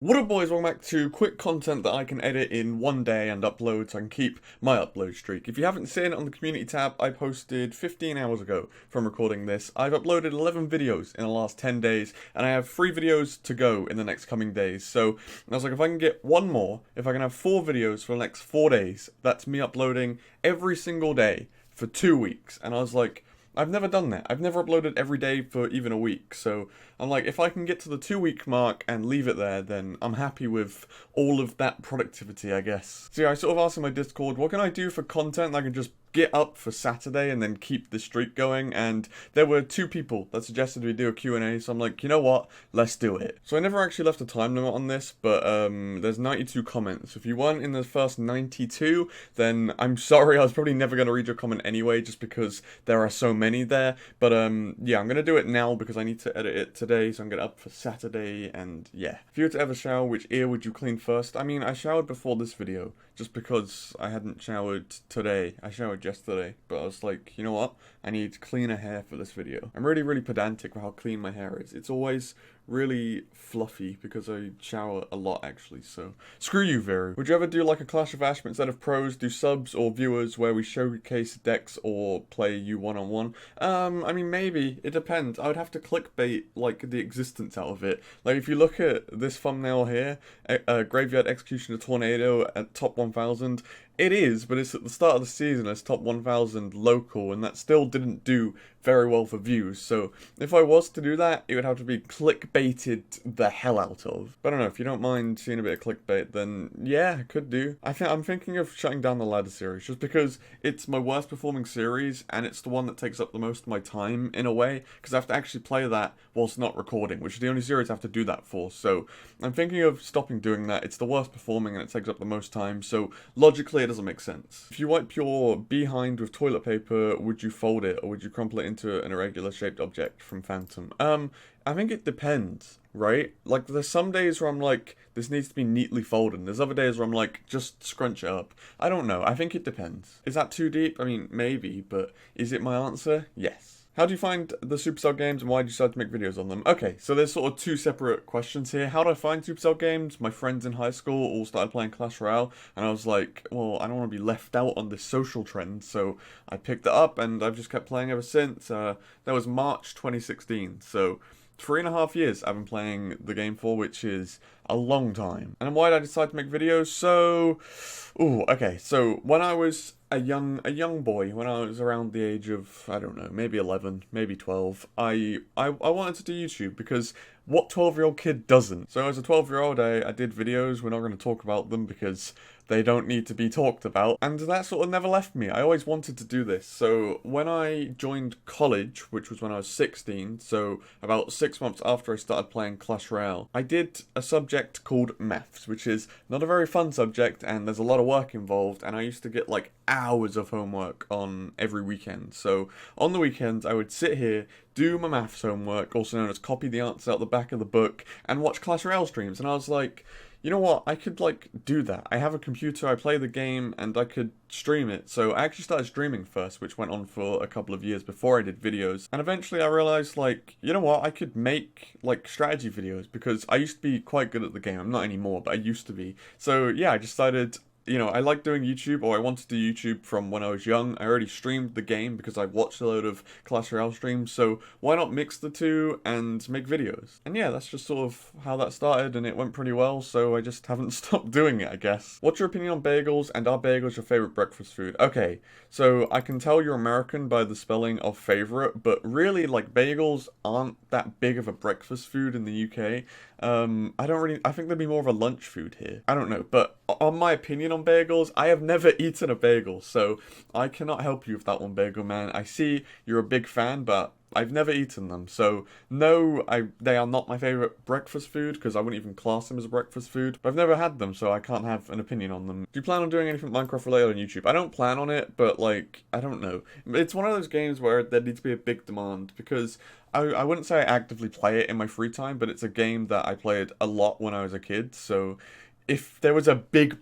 What up, boys? Welcome back to quick content that I can edit in one day and upload so I can keep my upload streak. If you haven't seen it on the community tab, I posted 15 hours ago from recording this. I've uploaded 11 videos in the last 10 days, and I have 3 videos to go in the next coming days. So I was like, if I can get one more, if I can have 4 videos for the next 4 days, that's me uploading every single day for 2 weeks. And I was like, I've never done that. I've never uploaded every day for even a week. So I'm like, if I can get to the 2 week mark and leave it there, then I'm happy with all of that productivity, I guess. So yeah, I sort of asked in my Discord, what can I do for content that I can just get up for Saturday and then keep the streak going? And there were 2 people that suggested we do a Q&A, so I'm like, you know what, let's do it. So I never actually left a time limit on this, but there's 92 comments. If you weren't in the first 92, then I'm sorry, I was probably never going to read your comment anyway, just because there are so many there. But yeah, I'm going to do it now because I need to edit it today, so I'm going to up for Saturday. And yeah, if you were to ever shower, which ear would you clean first? I mean, I showered before this video just because I hadn't showered today. I showered yesterday, but I was like, you know what, I need cleaner hair for this video. I'm really pedantic with how clean my hair is. It's always really fluffy because I shower a lot, actually, so screw you, Veru. Would you ever do like a Clash of Ash, but instead of pros, do subs or viewers where we showcase decks or play you one-on-one? I mean, maybe. It depends. I would have to clickbait like the existence out of it. Like, if you look at this thumbnail here, Graveyard Executioner Tornado at top 1000, it is, but it's at the start of the season, it's top 1000 local, and that still didn't do very well for views. So if I was to do that, it would have to be clickbaited the hell out of. But I don't know, if you don't mind seeing a bit of clickbait, then yeah, I could do. I'm thinking of shutting down the ladder series, just because it's my worst performing series, and it's the one that takes up the most of my time, in a way, because I have to actually play that whilst not recording, which is the only series I have to do that for. So I'm thinking of stopping doing that. It's the worst performing, and it takes up the most time, so logically it doesn't make sense. If you wipe your behind with toilet paper, would you fold it, or would you crumple it into an irregular shaped object from Phantom? I think it depends, right? Like, there's some days where I'm like, this needs to be neatly folded. There's other days where I'm like, just scrunch it up. I don't know. I think it depends. Is that too deep? I mean, maybe, but is it my answer? Yes. How do you find the Supercell games, and why did you decide to make videos on them? Okay, so there's sort of 2 separate questions here. How do I find Supercell games? My friends in high school all started playing Clash Royale, and I was like, well, I don't want to be left out on this social trend, so I picked it up, and I've just kept playing ever since. That was March 2016, so 3.5 years I've been playing the game for, which is a long time. And why did I decide to make videos? So, okay, so when I was a young boy, when I was around the age of, I don't know, maybe 11, maybe 12, I wanted to do YouTube, because what 12-year-old kid doesn't? So as a 12-year-old, I did videos. We're not going to talk about them because they don't need to be talked about, and that sort of never left me. I always wanted to do this. So when I joined college, which was when I was 16, so about 6 months after I started playing Clash Royale, I did a subject called maths, which is not a very fun subject, and there's a lot of work involved, and I used to get like hours of homework on every weekend. So on the weekends, I would sit here, do my maths homework, also known as copy the answers out the back of the book, and watch Clash Royale streams. And I was like, you know what, I could like do that. I have a computer, I play the game, and I could stream it. So I actually started streaming first, which went on for a couple of years before I did videos. And eventually I realized, like, you know what, I could make like strategy videos, because I used to be quite good at the game. I'm not anymore, but I used to be. So yeah, I decided, you know, I like doing YouTube, or I wanted to do YouTube from when I was young. I already streamed the game because I watched a load of Clash Royale streams, so why not mix the two and make videos? And yeah, that's just sort of how that started, and it went pretty well, so I just haven't stopped doing it, I guess. What's your opinion on bagels, and are bagels your favorite breakfast food? Okay, so I can tell you're American by the spelling of favorite, but really, like, bagels aren't that big of a breakfast food in the UK. I think they'd be more of a lunch food here. I don't know, but on my opinion on bagels, I have never eaten a bagel, so I cannot help you with that one, Bagel Man. I see you're a big fan, but I've never eaten them, so no, they are not my favorite breakfast food, because I wouldn't even class them as a breakfast food, but I've never had them, so I can't have an opinion on them. Do you plan on doing anything Minecraft related on YouTube? I don't plan on it, but like, I don't know. It's one of those games where there needs to be a big demand, because I wouldn't say I actively play it in my free time, but it's a game that I played a lot when I was a kid, so if there was a big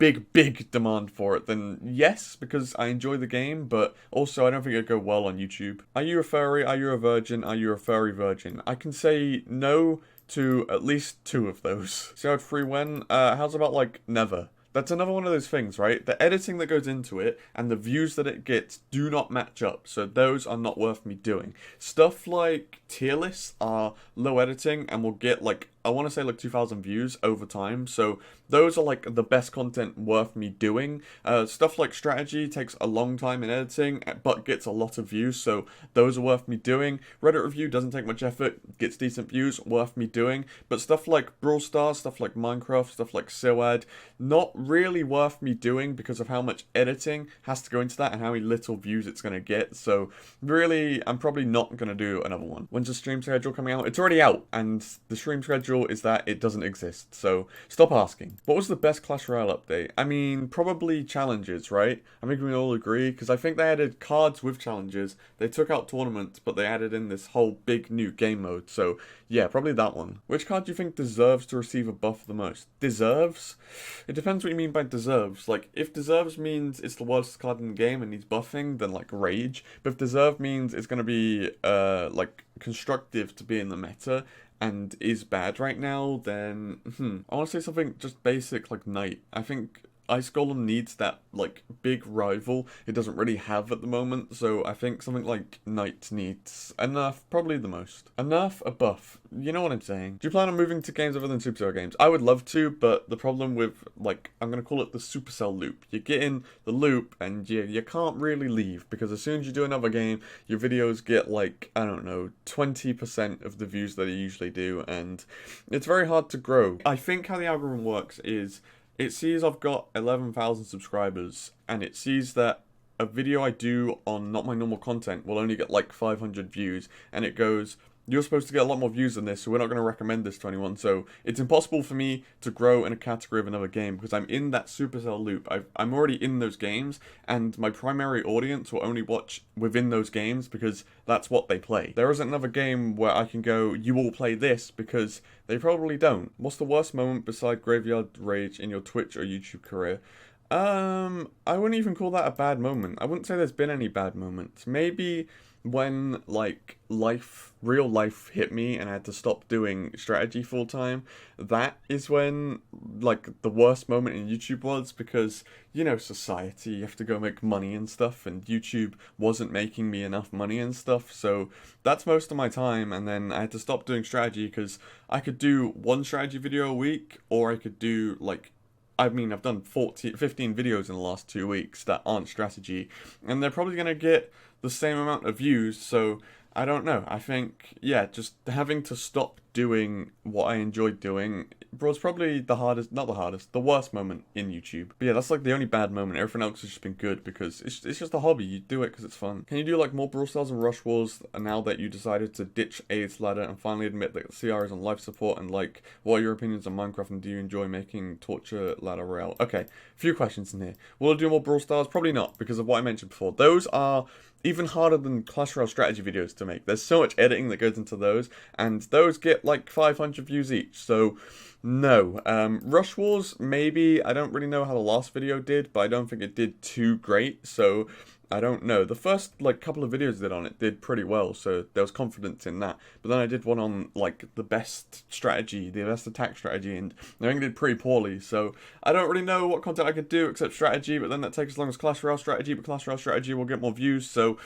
demand for it, then yes, because I enjoy the game, but also I don't think it'd go well on YouTube. Are you a furry? Are you a virgin? Are you a furry virgin? I can say no to at least 2 of those. See how I'd free when? How's about like never? That's another one of those things, right? The editing that goes into it and the views that it gets do not match up, so those are not worth me doing. Stuff like tier lists are low editing and will get like, I want to say like 2,000 views over time, so those are like the best content worth me doing. Stuff like strategy takes a long time in editing, but gets a lot of views, so those are worth me doing. Reddit review doesn't take much effort, gets decent views, worth me doing. But stuff like Brawl Stars, stuff like Minecraft, stuff like SOAD, not really worth me doing because of how much editing has to go into that and how many little views it's going to get. So really, I'm probably not going to do another one. When's the stream schedule coming out? It's already out, and the stream schedule is that it doesn't exist, so stop asking. What was the best Clash Royale update? I mean, probably challenges, right? I think we all agree, because I think they added cards with challenges, they took out tournaments, but they added in this whole big new game mode, so yeah, probably that one. Which card do you think deserves to receive a buff the most? Deserves? It depends what you mean by deserves. Like, if deserves means it's the worst card in the game and needs buffing, then like Rage. But if deserve means it's going to be, like, constructive to be in the meta, and is bad right now, then, I want to say something just basic like Knight. I think Ice Golem needs that, like, big rival it doesn't really have at the moment, so I think something like Knight needs enough, probably the most. Enough, a buff. You know what I'm saying. Do you plan on moving to games other than Supercell games? I would love to, but the problem with, like, I'm going to call it the Supercell loop. You get in the loop, and you can't really leave, because as soon as you do another game, your videos get, like, I don't know, 20% of the views that they usually do, and it's very hard to grow. I think how the algorithm works is, it sees I've got 11,000 subscribers, and it sees that a video I do on not my normal content will only get like 500 views, and it goes, you're supposed to get a lot more views than this, so we're not going to recommend this to anyone. So it's impossible for me to grow in a category of another game because I'm in that Supercell loop. I'm already in those games, and my primary audience will only watch within those games because that's what they play. There isn't another game where I can go, you all play this, because they probably don't. What's the worst moment beside Graveyard Rage in your Twitch or YouTube career? I wouldn't even call that a bad moment. I wouldn't say there's been any bad moments. Maybe when, like, real life hit me and I had to stop doing strategy full time, that is when, like, the worst moment in YouTube was, because, you know, society, you have to go make money and stuff, and YouTube wasn't making me enough money and stuff, so that's most of my time, and then I had to stop doing strategy because I could do one strategy video a week, or I could do, like, I mean, I've done 15 videos in the last 2 weeks that aren't strategy, and they're probably going to get the same amount of views, so I don't know. I think, yeah, just having to stop doing what I enjoyed doing was probably the hardest, not the hardest, the worst moment in YouTube. But yeah, that's like the only bad moment. Everything else has just been good because it's just a hobby. You do it because it's fun. Can you do like more Brawl Stars and Rush Wars now that you decided to ditch AIDS Ladder and finally admit that CR is on life support? And like, what are your opinions on Minecraft, and do you enjoy making Torture Ladder Royale? Okay, a few questions in here. Will I do more Brawl Stars? Probably not, because of what I mentioned before. Those are even harder than Clash Royale strategy videos to make. There's so much editing that goes into those, and those get like 500 views each, so no. Rush Wars, maybe. I don't really know how the last video did, but I don't think it did too great, so I don't know. The first, like, couple of videos I did on it did pretty well, so there was confidence in that. But then I did one on, like, the best strategy, the best attack strategy, and I think it did pretty poorly. So I don't really know what content I could do except strategy, but then that takes as long as Clash Royale strategy, but Clash Royale strategy will get more views, so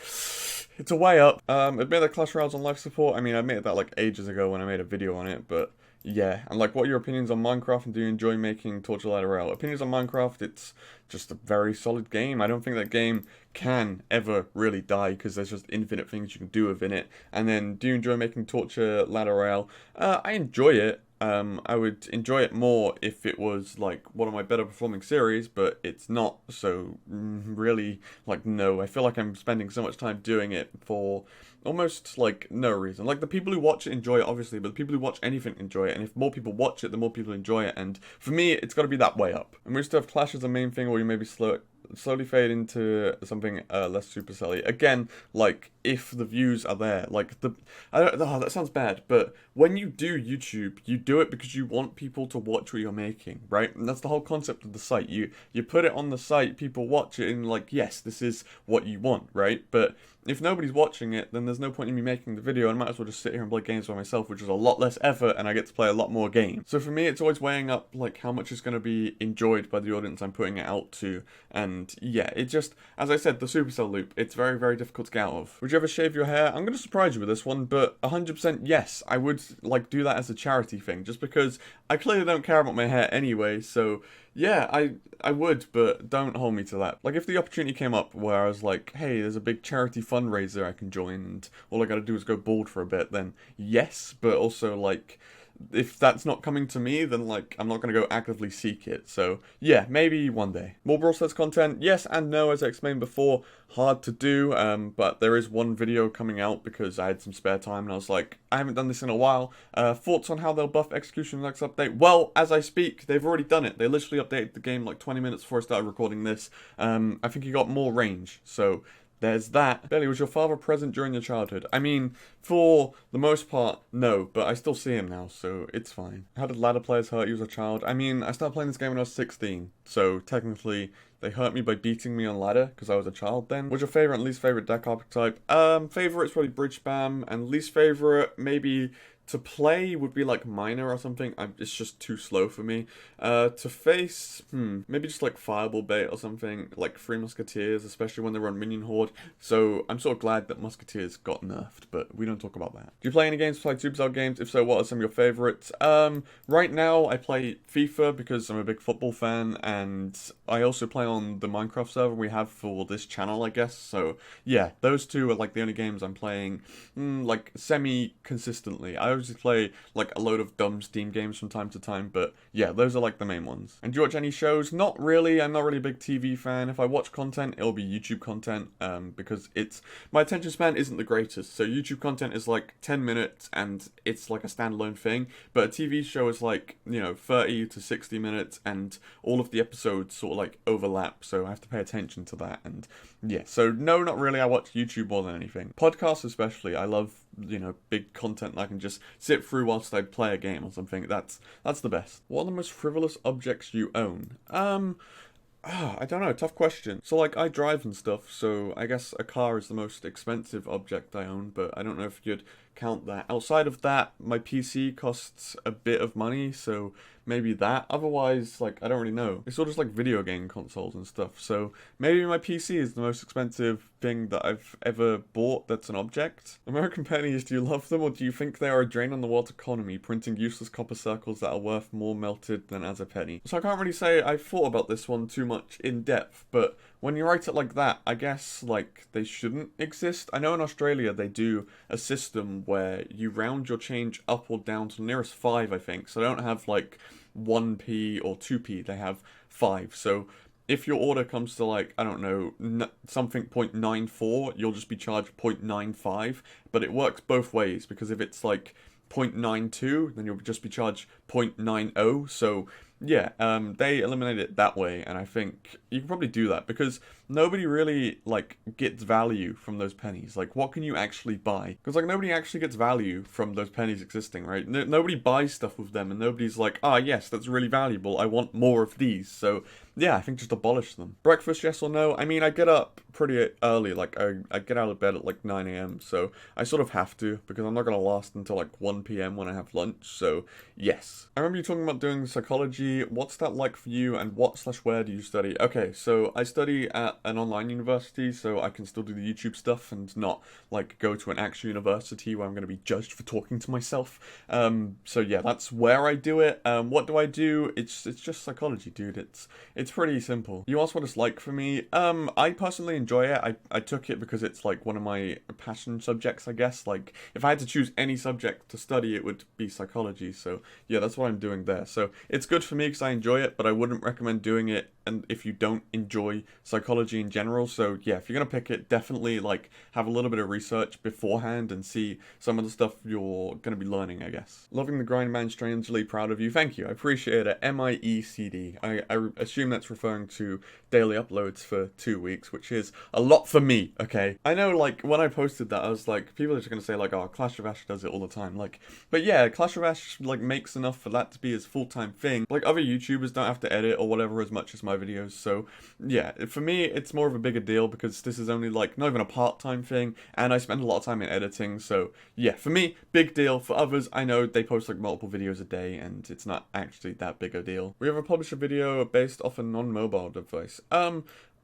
it's a way up. Admit that Clash Royale's on life support. I mean, I admitted that, like, ages ago when I made a video on it, but yeah. And, like, what are your opinions on Minecraft, and do you enjoy making Torture Ladder Royale? Opinions on Minecraft, it's just a very solid game. I don't think that game can ever really die, because there's just infinite things you can do within it. And then, do you enjoy making Torture Ladder Royale? I enjoy it. I would enjoy it more if it was, like, one of my better performing series, but it's not, so really, like, no. I feel like I'm spending so much time doing it for almost, like, no reason. Like, the people who watch it enjoy it, obviously, but the people who watch anything enjoy it, and if more people watch it, the more people enjoy it, and for me, it's got to be that way up. And we still have Clash as the main thing, or you maybe slowly fade into something less Supercell-y. Again, like, if the views are there, like, that sounds bad, but when you do YouTube, you do it because you want people to watch what you're making, right? And that's the whole concept of the site. You put it on the site, people watch it, and like, yes, this is what you want, right? But if nobody's watching it, then there's no point in me making the video, and I might as well just sit here and play games by myself, which is a lot less effort, and I get to play a lot more games. So for me, it's always weighing up, like, how much is going to be enjoyed by the audience I'm putting it out to, and yeah, it just, as I said, the Supercell loop, it's very, very difficult to get out of. Would you ever shave your hair? I'm going to surprise you with this one, but 100% yes, I would, like, do that as a charity thing, just because I clearly don't care about my hair anyway, so yeah, I would, but don't hold me to that. Like, if the opportunity came up where I was like, hey, there's a big charity fundraiser I can join, and all I gotta do is go bald for a bit, then yes, but also, like, if that's not coming to me, then, like, I'm not gonna go actively seek it. So, yeah, maybe one day. More Brawl Stars content, yes and no, as I explained before. Hard to do, but there is one video coming out because I had some spare time, and I was like, I haven't done this in a while. Thoughts on how they'll buff execution next update? Well, as I speak, they've already done it. They literally updated the game like 20 minutes before I started recording this. I think he got more range, so there's that. Bailey, was your father present during your childhood? I mean, for the most part, no, but I still see him now, so it's fine. How did ladder players hurt you as a child? I mean, I started playing this game when I was 16, so technically they hurt me by beating me on ladder because I was a child then. What's your favorite and least favorite deck archetype? Favorite is probably bridge spam, and least favorite maybe to play would be like Miner or something. It's just too slow for me. To face, maybe just like Fireball Bait or something, like Three Musketeers, especially when they run Minion Horde. So I'm sort of glad that Musketeers got nerfed, but we don't talk about that. Do you play any games besides Supercell games? If so, what are some of your favorites? Right now I play FIFA because I'm a big football fan, and I also play on the Minecraft server we have for this channel, I guess. So yeah, those two are like the only games I'm playing, like semi-consistently. I obviously play like a load of dumb Steam games from time to time, but yeah, those are like the main ones. And do you watch any shows? Not really. I'm not really a big TV fan. If I watch content, it'll be YouTube content, because my attention span isn't the greatest. So YouTube content is like 10 minutes and it's like a standalone thing, but a TV show is like, 30 to 60 minutes, and all of the episodes sort of like overlap, so I have to pay attention to that. And yeah, so no, not really. I watch YouTube more than anything. Podcasts especially. I love, big content that I can just sit through whilst I play a game or something. That's the best. What are the most frivolous objects you own? I don't know, tough question. So, like, I drive and stuff, so I guess a car is the most expensive object I own, but I don't know if you'd count that. Outside of that, my PC costs a bit of money, so maybe that. Otherwise, like, I don't really know. It's all just like video game consoles and stuff, so maybe my PC is the most expensive thing that I've ever bought that's an object. American pennies, do you love them, or do you think they are a drain on the world economy, printing useless copper circles that are worth more melted than as a penny? So I can't really say I've thought about this one too much in depth, but when you write it like that, I guess, like, they shouldn't exist. I know in Australia they do a system where you round your change up or down to the nearest 5, I think. So they don't have, like, 1p or 2p, they have 5. So if your order comes to, like, I don't know, something 0.94, you'll just be charged 0.95. But it works both ways, because if it's, like, 0.92, then you'll just be charged 0.90. So yeah, they eliminated it that way, and I think you can probably do that because nobody really, like, gets value from those pennies. Like, what can you actually buy? Because, like, nobody actually gets value from those pennies existing, right? Nobody buys stuff with them, and nobody's like, yes, that's really valuable, I want more of these. So yeah, I think just abolish them. Breakfast, yes or no? I mean, I get up pretty early, like, I get out of bed at, like, 9 a.m, so I sort of have to, because I'm not going to last until, like, 1 p.m. when I have lunch, so yes. I remember you talking about doing psychology. What's that like for you, and what/where do you study? Okay, so I study at an online university, so I can still do the YouTube stuff and not, like, go to an actual university where I'm going to be judged for talking to myself. So yeah, that's where I do it. What do I do? It's just psychology, dude. It's pretty simple. You asked what it's like for me. I personally enjoy it. I took it because it's, like, one of my passion subjects, I guess. Like, if I had to choose any subject to study, it would be psychology. So yeah, that's what I'm doing there. So it's good for me because I enjoy it, but I wouldn't recommend doing it and if you don't enjoy psychology in general. So yeah, if you're gonna pick it, definitely, like, have a little bit of research beforehand and see some of the stuff you're gonna be learning, I guess. Loving the grind, man. Strangely proud of you. Thank you. I appreciate it. MIECD. I assume that's referring to daily uploads for 2 weeks, which is a lot for me, okay? I know, like, when I posted that, I was like, people are just gonna say, like, oh, Clash of Ash does it all the time. Like, but yeah, Clash of Ash, like, makes enough for that to be his full-time thing. Like, other YouTubers don't have to edit or whatever as much as my videos. So yeah, for me, it's more of a bigger deal because this is only like not even a part-time thing, and I spend a lot of time in editing. So yeah, for me, big deal. For others, I know they post like multiple videos a day, and it's not actually that big a deal. We ever publish a video based off a non-mobile device?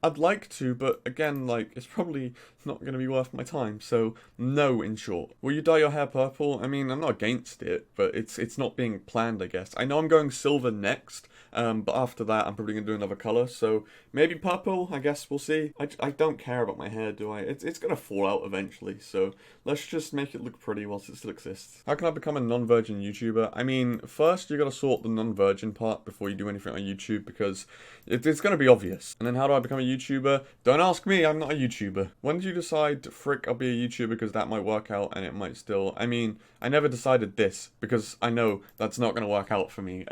I'd like to, but again, like, it's probably not going to be worth my time, so no, in short. Will you dye your hair purple? I mean, I'm not against it, but it's not being planned, I guess. I know I'm going silver next, but after that, I'm probably going to do another colour, so maybe purple, I guess, we'll see. I don't care about my hair, do I? It's going to fall out eventually, so let's just make it look pretty whilst it still exists. How can I become a non-virgin YouTuber? I mean, first, you got to sort the non-virgin part before you do anything on YouTube, because it's going to be obvious. And then how do I become a YouTuber? Don't ask me, I'm not a YouTuber. When did you decide, frick, I'll be a YouTuber because that might work out and it might still... I mean, I never decided this because I know that's not going to work out for me.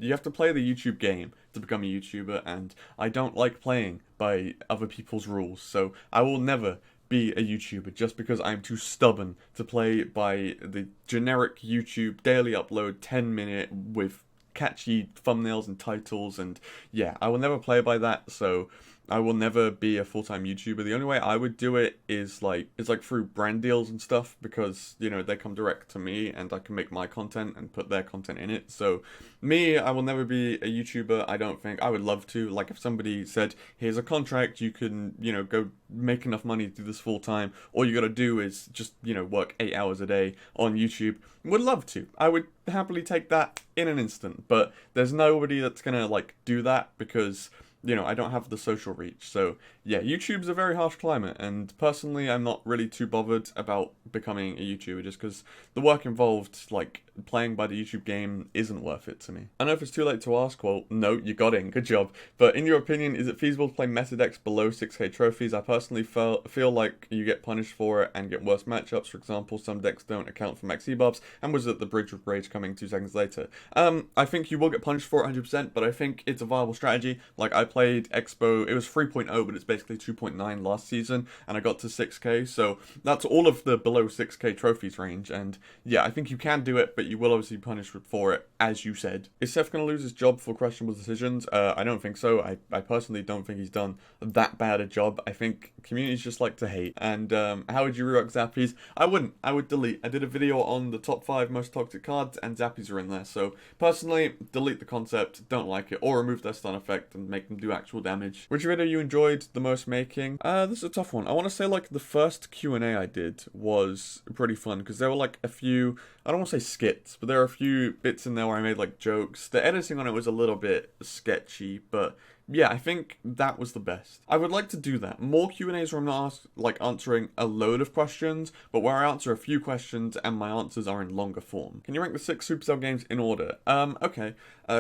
You have to play the YouTube game to become a YouTuber, and I don't like playing by other people's rules, so I will never be a YouTuber just because I'm too stubborn to play by the generic YouTube daily upload 10-minute with catchy thumbnails and titles, and yeah, I will never play by that, so I will never be a full-time YouTuber. The only way I would do it is like through brand deals and stuff, because you know they come direct to me and I can make my content and put their content in it. So me, I will never be a YouTuber. I don't think. I would love to. Like if somebody said, here's a contract, you can, you know, go make enough money to do this full time. All you gotta do is just, you know, work 8 hours a day on YouTube. Would love to. I would happily take that in an instant, but there's nobody that's gonna like do that because, you know, I don't have the social reach. So yeah, YouTube's a very harsh climate, and personally I'm not really too bothered about becoming a YouTuber just because the work involved, like playing by the YouTube game, isn't worth it to me. I know if it's too late to ask, well, no, you got in, good job. But in your opinion, is it feasible to play meta decks below 6k trophies? I personally feel like you get punished for it and get worse matchups. For example, some decks don't account for max debuffs, and was it the bridge with rage coming 2 seconds later? I think you will get punished for it 100%, but I think it's a viable strategy. Like I played Expo, it was 3.0, but it's basically 2.9 last season, and I got to 6k, so that's all of the below 6k trophies range, and yeah, I think you can do it, but you will obviously be punished for it, as you said. Is Seth going to lose his job for questionable decisions? I don't think so. I personally don't think he's done that bad a job. I think communities just like to hate, and how would you rework Zappies? I wouldn't. I would delete. I did a video on the top 5 most toxic cards, and Zappies are in there, so personally, delete the concept, don't like it, or remove their stun effect and make them do actual damage. Which video you enjoyed the most making? This is a tough one. I want to say like the first Q&A I did was pretty fun because there were like a few, I don't want to say skits, but there are a few bits in there where I made like jokes. The editing on it was a little bit sketchy, but yeah, I think that was the best. I would like to do that. More Q&As where I'm not answering a load of questions, but where I answer a few questions and my answers are in longer form. Can you rank the 6 Supercell games in order? Okay.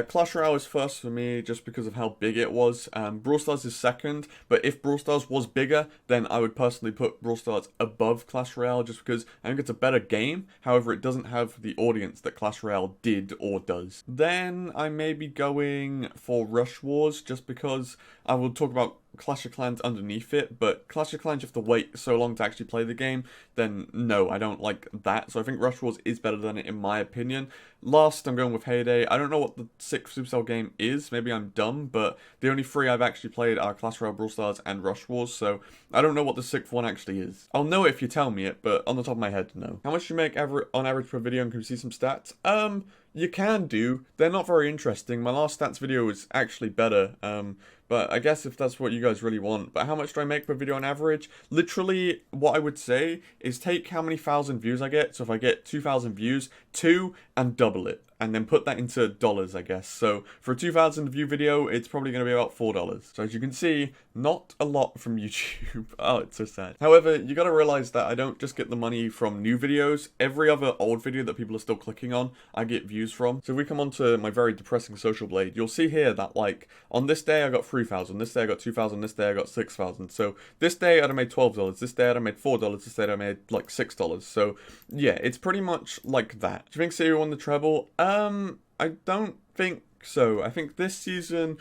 Clash Royale is first for me just because of how big it was. Brawl Stars is second, but if Brawl Stars was bigger, then I would personally put Brawl Stars above Clash Royale just because I think it's a better game. However, it doesn't have the audience that Clash Royale did or does. Then I may be going for Rush Wars just because I will talk about Clash of Clans underneath it, but Clash of Clans you have to wait so long to actually play the game, then no, I don't like that. So I think Rush Wars is better than it in my opinion. Last, I'm going with Heyday. I don't know what the 6th Supercell game is, maybe I'm dumb, but the only 3 I've actually played are Clash Royale, Brawl Stars, and Rush Wars, so I don't know what the 6th one actually is. I'll know it if you tell me it, but on the top of my head, no. How much do you make on average per video, and can you see some stats? You can do. They're not very interesting. My last stats video was actually better, but I guess if that's what you guys really want. But how much do I make per video on average? Literally, what I would say is take how many thousand views I get. So if I get 2,000 views, 2 and double it. And then put that into dollars, I guess. So for a 2,000 view video, it's probably going to be about $4. So as you can see, not a lot from YouTube. Oh, it's so sad. However, you got to realize that I don't just get the money from new videos. Every other old video that people are still clicking on, I get views from. So if we come on to my very depressing social blade, you'll see here that like on this day I got 3,000, this day I got 2,000, this day I got 6,000. So this day I'd have made $12, this day I'd have made $4, this day I'd have made like $6. So yeah, it's pretty much like that. Do you think Siri won the treble? I don't think So I think this season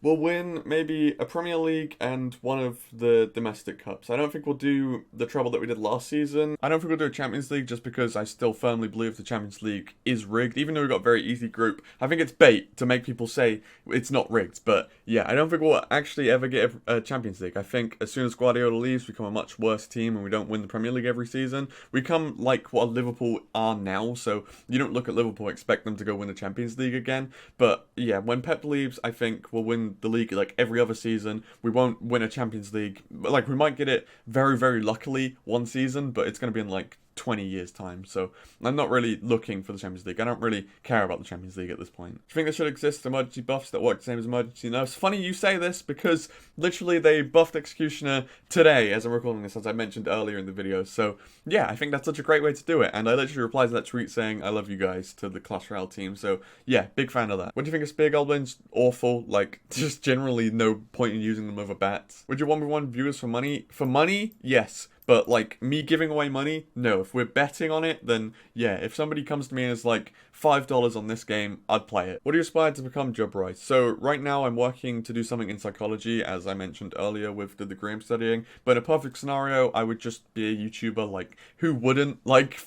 we'll win maybe a Premier League and one of the domestic cups. I don't think we'll do the treble that we did last season. I don't think we'll do a Champions League just because I still firmly believe the Champions League is rigged. Even though we've got a very easy group, I think it's bait to make people say it's not rigged. But yeah, I don't think we'll actually ever get a Champions League. I think as soon as Guardiola leaves, we become a much worse team and we don't win the Premier League every season. We come like what Liverpool are now, so you don't look at Liverpool and expect them to go win the Champions League again. But yeah, when Pep leaves, I think we'll win the league like every other season. We won't win a Champions League. Like, we might get it very, very luckily one season, but it's going to be in like 20 years time. So I'm not really looking for the Champions League. I don't really care about the Champions League at this point. Do you think there should exist emergency buffs that work the same as emergency nerfs? Funny you say this, because literally they buffed Executioner today as I'm recording this, as I mentioned earlier in the video. So yeah, I think that's such a great way to do it. And I literally replied to that tweet saying I love you guys to the Clash Royale team. So yeah, big fan of that. What do you think of Spear Goblins? Awful. Like, just generally no point in using them over bats. Would you 1v1 viewers for money? For money? Yes. But, like, me giving away money? No. If we're betting on it, then, yeah. If somebody comes to me and is like, $5 on this game, I'd play it. What do you aspire to become job-wise? So, right now, I'm working to do something in psychology, as I mentioned earlier with the degree I'm studying. But in a perfect scenario, I would just be a YouTuber. Like, who wouldn't? Like,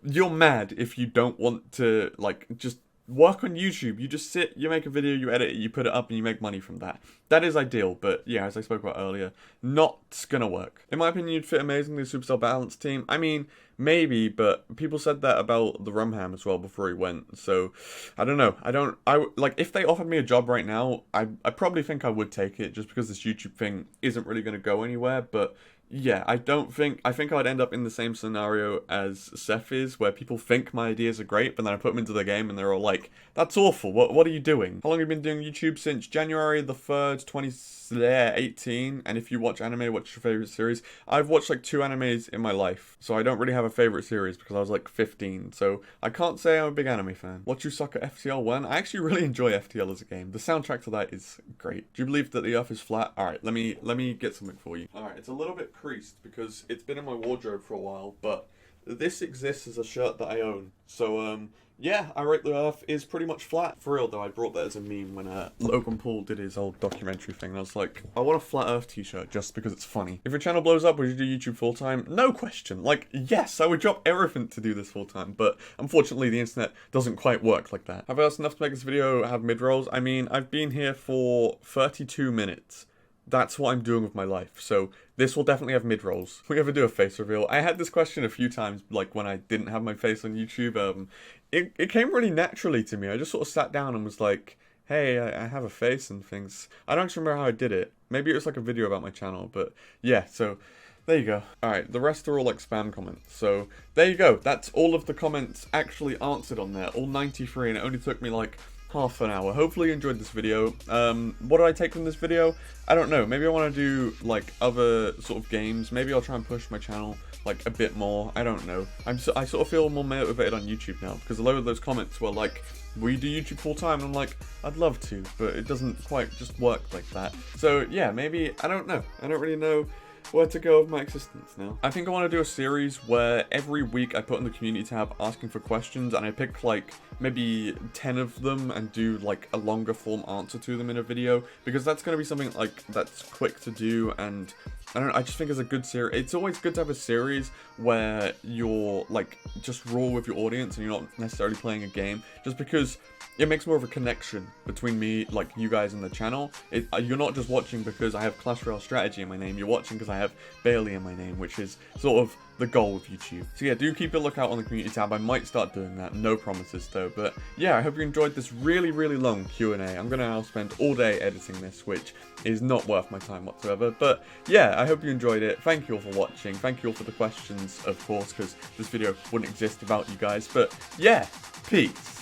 you're mad if you don't want to, like, just work on YouTube. You just sit, you make a video, you edit it, you put it up, and you make money from that. That is ideal, but yeah, as I spoke about earlier, not gonna work. In my opinion, you'd fit amazingly with Supercell Balance team. I mean, maybe, but people said that about the Rumham as well before he went, so I don't know. Like, if they offered me a job right now, I probably think I would take it, just because this YouTube thing isn't really gonna go anywhere, but yeah, I think I'd end up in the same scenario as Seth is, where people think my ideas are great, but then I put them into the game and they're all like, that's awful, what are you doing? How long have you been doing YouTube? Since January the 3rd, 2018, and if you watch anime, what's your favourite series? I've watched like 2 animes in my life, so I don't really have a favourite series because I was like 15, so I can't say I'm a big anime fan. What you suck at FTL when? I actually really enjoy FTL as a game. The soundtrack to that is great. Do you believe that the earth is flat? Alright, let me get something for you. Alright, it's a little bit creased because it's been in my wardrobe for a while, but this exists as a shirt that I own. So yeah, I rate the earth is pretty much flat. For real though, I brought that as a meme when Logan Paul did his old documentary thing. I was like, I want a flat earth t-shirt just because it's funny. If your channel blows up, would you do YouTube full time? No question. Like, yes, I would drop everything to do this full time, but unfortunately the internet doesn't quite work like that. Have I asked enough to make this video have mid-rolls? I mean, I've been here for 32 minutes. That's what I'm doing with my life, so this will definitely have mid-rolls. Will we ever do a face reveal? I had this question a few times, like when I didn't have my face on YouTube. It came really naturally to me. I just sort of sat down and was like, hey, I have a face and things. I don't actually remember how I did it. Maybe it was like a video about my channel, but yeah, so there you go. Alright, the rest are all like spam comments. So there you go. That's all of the comments actually answered on there, all 93, and it only took me like half an hour. Hopefully you enjoyed this video. What do I take from this video? I don't know. Maybe I want to do like other sort of games. Maybe I'll try and push my channel like a bit more. I don't know. I sort of feel more motivated on YouTube now because a lot of those comments were like, will you do YouTube full time? And I'm like, I'd love to, but it doesn't quite just work like that. So yeah, maybe, I don't know. I don't really know where to go with my existence now. I think I want to do a series where every week I put in the community tab asking for questions and I pick like maybe 10 of them and do like a longer form answer to them in a video, because that's going to be something like that's quick to do, and I don't know, I just think it's a good series. It's always good to have a series where you're like just raw with your audience and you're not necessarily playing a game, just because it makes more of a connection between me, like you guys and the channel. You're not just watching because I have Clash Royale strategy in my name, you're watching because I have Bailey in my name, which is sort of the goal of YouTube. So yeah, do keep a lookout on the community tab. I might start doing that, no promises though. But yeah, I hope you enjoyed this really, really long Q&A. I'm gonna now spend all day editing this, which is not worth my time whatsoever. But yeah, I hope you enjoyed it. Thank you all for watching. Thank you all for the questions, of course, because this video wouldn't exist without you guys. But yeah, peace.